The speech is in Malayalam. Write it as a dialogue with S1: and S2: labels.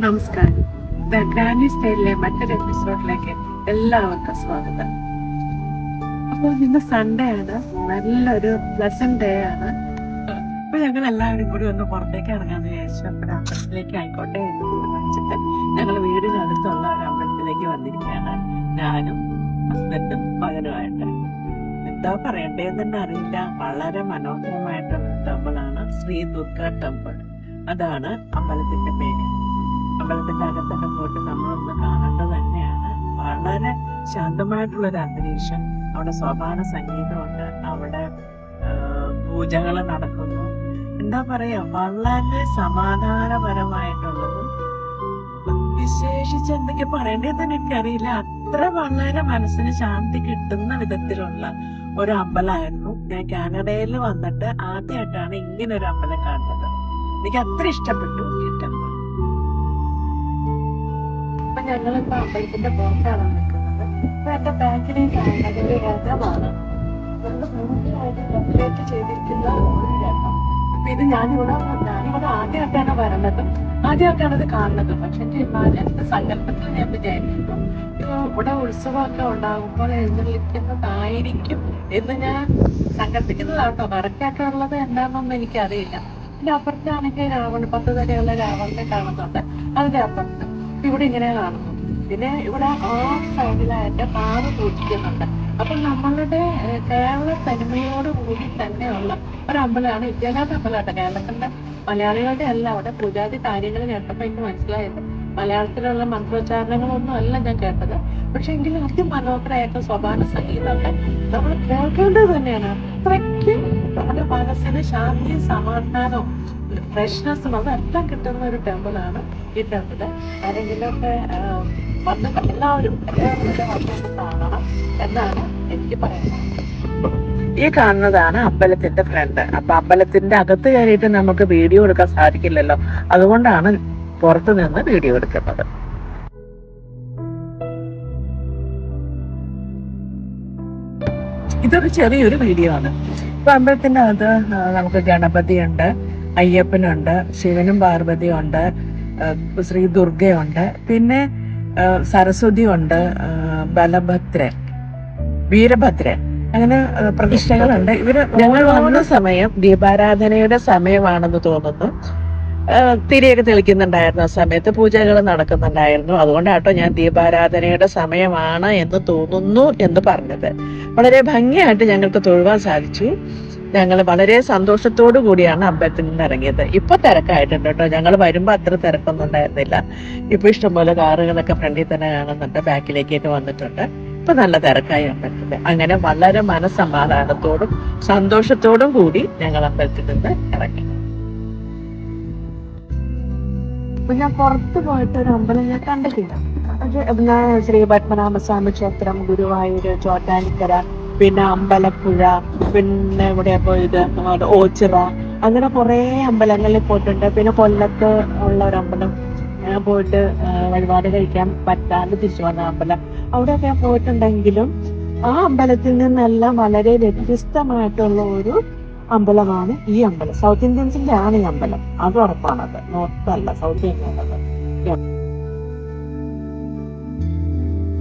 S1: നമസ്കാരം. ദ ഗ്രാൻഡി സ്റ്റൈലിലെ മറ്റൊരു എപ്പിസോഡിലേക്ക് എല്ലാവർക്കും സ്വാഗതം. അപ്പോൾ ഇന്ന് സൺഡേ ആണ്, നല്ലൊരു പ്ലസന്റ് ഡേ ആണ്. അപ്പൊ ഞങ്ങൾ എല്ലാവരും കൂടി ഒന്ന് പുറത്തേക്ക് ഇറങ്ങാന്ന് വിചാരിച്ചു. ഒരു അമ്പലത്തിലേക്ക് ആയിക്കോട്ടെ എന്ന് തീരുമാനിച്ചിട്ട് ഞങ്ങൾ വീടിനടുത്തുള്ള ഒരു അമ്പലത്തിലേക്ക് വന്നിരിക്കുകയാണ്. ഞാനും ഹസ്ബൻഡും മകനുമായിട്ട്. എന്താ പറയണ്ടേന്ന് തന്നെ അറിയില്ല. വളരെ മനോഹരമായിട്ടുള്ള ടെമ്പിളാണ് ശ്രീ ദുർഗ ടെമ്പിൾ. അതാണ് അമ്പലത്തിന്റെ പേര്. അമ്പലത്തിന്റെ അകത്തൊക്കെ പോയിട്ട് നമ്മളൊന്ന് കാണേണ്ടത് തന്നെയാണ്. വളരെ ശാന്തമായിട്ടുള്ളൊരു അന്തരീക്ഷം. അവിടെ സോപാന സംഗീതമുണ്ട്, അവിടെ പൂജകൾ നടക്കുന്നു. എന്താ പറയാ, വളരെ സമാധാനപരമായിട്ടുള്ളതും വിശേഷിച്ച് എന്തൊക്കെ പറയേണ്ടതെന്ന് എനിക്കറിയില്ല. അത്ര വളരെ മനസ്സിന് ശാന്തി കിട്ടുന്ന വിധത്തിലുള്ള ഒരു അമ്പലമായിരുന്നു. ഞാൻ കാനഡയിൽ വന്നിട്ട് ആദ്യമായിട്ടാണ് ഇങ്ങനെ ഒരു അമ്പലം കാണുന്നത്. എനിക്ക് അത്ര ഇഷ്ടപ്പെട്ടു ഈ ടെമ്പിൾ. അപ്പൊ ഞങ്ങളിപ്പോ അമ്പലത്തിന്റെ പുറത്താണ് നിൽക്കുന്നത്. അപ്പൊ എന്റെ ബാക്കിലേക്ക് കാണുന്നത് ഒരു രഥമാണ്. നല്ല ഭംഗിയായിട്ട് ഡെക്കറേറ്റ് ചെയ്തിരിക്കുന്ന ഒരു രഥം. അപ്പൊ ഇത് ഞാനിവിടെ ആദ്യമായിട്ടാണ് വരണത്, ആദ്യമായിട്ടാണ് ഇത് കാണുന്നത്. പക്ഷെ എന്റെ സങ്കല്പത്തിൽ ഞാൻ വിചാരിക്കുന്നു ഇവിടെ ഉത്സവമൊക്കെ ഉണ്ടാകുമ്പോൾ എഴുന്നള്ളിക്കുന്നതായിരിക്കും എന്ന് ഞാൻ സങ്കല്പിക്കുന്നതാട്ടോ. കറക്റ്റായിട്ടുള്ളത് എന്താണെന്നൊന്നും എനിക്കറിയില്ല. പിന്നെ അപ്പുറത്താണെങ്കിൽ രാവണ 10 തലയുള്ള രാവണനെ കാണുന്നുണ്ട്. അതിന്റെ അപ്പുറത്ത് ഇവിടെ ഇങ്ങനെ കാണുന്നു. പിന്നെ ഇവിടെ ആ സൈഡിലായിട്ട് കാറ് പൂജിക്കുന്നുണ്ട്. അപ്പൊ നമ്മളുടെ കേരള തനിമയോട് കൂടി തന്നെയുള്ള ഒരു അമ്പലമാണ്. വിദ്യാഭ്യാസ അമ്പലമായിട്ട് കേരളത്തിന്റെ മലയാളികളുടെ അല്ല. അവിടെ പൂജാതി കാര്യങ്ങൾ കേട്ടപ്പോൾ എനിക്ക് മനസ്സിലായത് മലയാളത്തിലുള്ള മന്ത്രോച്ചാരണങ്ങളൊന്നും അല്ല ഞാൻ കേട്ടത്. പക്ഷെ എങ്കിലും അതിമനോഹരമായിട്ട് സോപാന സംഗീതമൊക്കെ നമ്മൾ കേൾക്കേണ്ടത് തന്നെയാണ്. അത്രയ്ക്ക് നമ്മുടെ മനസ്സിന് ശാന്തിയും സമാധാനവും ഫ്രഷ്നെസ്സും അതെല്ലാം കിട്ടുന്ന ഒരു ടെമ്പിളാണ് ഈ ടെമ്പിള്. ആരെങ്കിലുമൊക്കെ വന്ന് എല്ലാവരും വന്ന് കാണണം എന്നാണ് എനിക്ക് പറയുന്നത്. ഈ കാണുന്നതാണ് അമ്പലത്തിന്റെ ഫ്രണ്ട്. അപ്പൊ അമ്പലത്തിന്റെ അകത്ത് കയറിയിട്ട് നമുക്ക് വീഡിയോ എടുക്കാൻ സാധിക്കില്ലല്ലോ, അതുകൊണ്ടാണ് പുറത്തു നിന്ന് വീഡിയോ എടുക്കുന്നത്. ഇതൊരു ചെറിയൊരു വീഡിയോ ആണ്. ഇപ്പൊ അമ്പലത്തിന്റെ അകത്ത് നമുക്ക് ഗണപതിയുണ്ട്, അയ്യപ്പനുണ്ട്, ശിവനും പാർവതിയും ഉണ്ട്, ശ്രീ ദുർഗയുണ്ട്, പിന്നെ സരസ്വതി ഉണ്ട്, ബലഭദ്രൻ, വീരഭദ്രൻ, അങ്ങനെ പ്രതിഷ്ഠകളുണ്ട്. ഞങ്ങൾ വന്ന സമയം ദീപാരാധനയുടെ സമയമാണെന്ന് തോന്നുന്നു. തിരിയൊക്കെ തെളിക്കുന്നുണ്ടായിരുന്നു. ആ സമയത്ത് പൂജകൾ നടക്കുന്നുണ്ടായിരുന്നു. അതുകൊണ്ടാട്ടോ ഞാൻ ദീപാരാധനയുടെ സമയമാണ് എന്ന് തോന്നുന്നു എന്ന് പറഞ്ഞത്. വളരെ ഭംഗിയായിട്ട് ഞങ്ങൾക്ക് തൊഴുവാൻ സാധിച്ചു. ഞങ്ങൾ വളരെ സന്തോഷത്തോടു കൂടിയാണ് അമ്പലത്തിൽ നിന്ന് ഇറങ്ങിയത്. ഇപ്പൊ തിരക്കായിട്ടുണ്ട് കേട്ടോ. ഞങ്ങൾ വരുമ്പോ അത്ര തിരക്കൊന്നും ഉണ്ടായിരുന്നില്ല. ഇപ്പൊ ഇഷ്ടംപോലെ കാറുകളൊക്കെ ഫ്രണ്ടിൽ തന്നെ കാണുന്നുണ്ട്, ബാക്കിലേക്കൊക്കെ വന്നിട്ടുണ്ട്. ഇപ്പൊ നല്ല തിരക്കായി അമ്പലത്തിൽ. അങ്ങനെ വളരെ മനസ്സമാധാനത്തോടും സന്തോഷത്തോടും കൂടി ഞങ്ങൾ അമ്പലത്തിൽ നിന്ന് ഇറങ്ങി. ഞാൻ പുറത്ത് പോയിട്ട് ഒരു അമ്പലം ഞാൻ കണ്ടിട്ടില്ല. ഞാൻ ശ്രീ പത്മനാഭസ്വാമി ക്ഷേത്രം, ഗുരുവായൂര്, ചോറ്റാനിക്കര, പിന്നെ അമ്പലപ്പുഴ, പിന്നെ ഇവിടെ പോയത് ഓച്ചിറ, അങ്ങനെ കുറെ അമ്പലങ്ങളിൽ പോയിട്ടുണ്ട്. പിന്നെ കൊല്ലത്ത് ഉള്ള ഒരു അമ്പലം ഞാൻ പോയിട്ട് വഴിപാട് കഴിക്കാൻ പറ്റാണ്ട് തിരിച്ചു വന്ന അമ്പലം, അവിടെയൊക്കെ ഞാൻ പോയിട്ടുണ്ടെങ്കിലും ആ അമ്പലത്തിൽ നിന്നെല്ലാം വളരെ വ്യത്യസ്തമായിട്ടുള്ള ഒരു അമ്പലമാണ് ഈ അമ്പലം. സൗത്ത് ഇന്ത്യൻസിന്റെ ആണ് ഈ അമ്പലം, അത് ഉറപ്പാണത്. നോർത്ത് അല്ല, സൗത്ത് ഇന്ത്യൻ.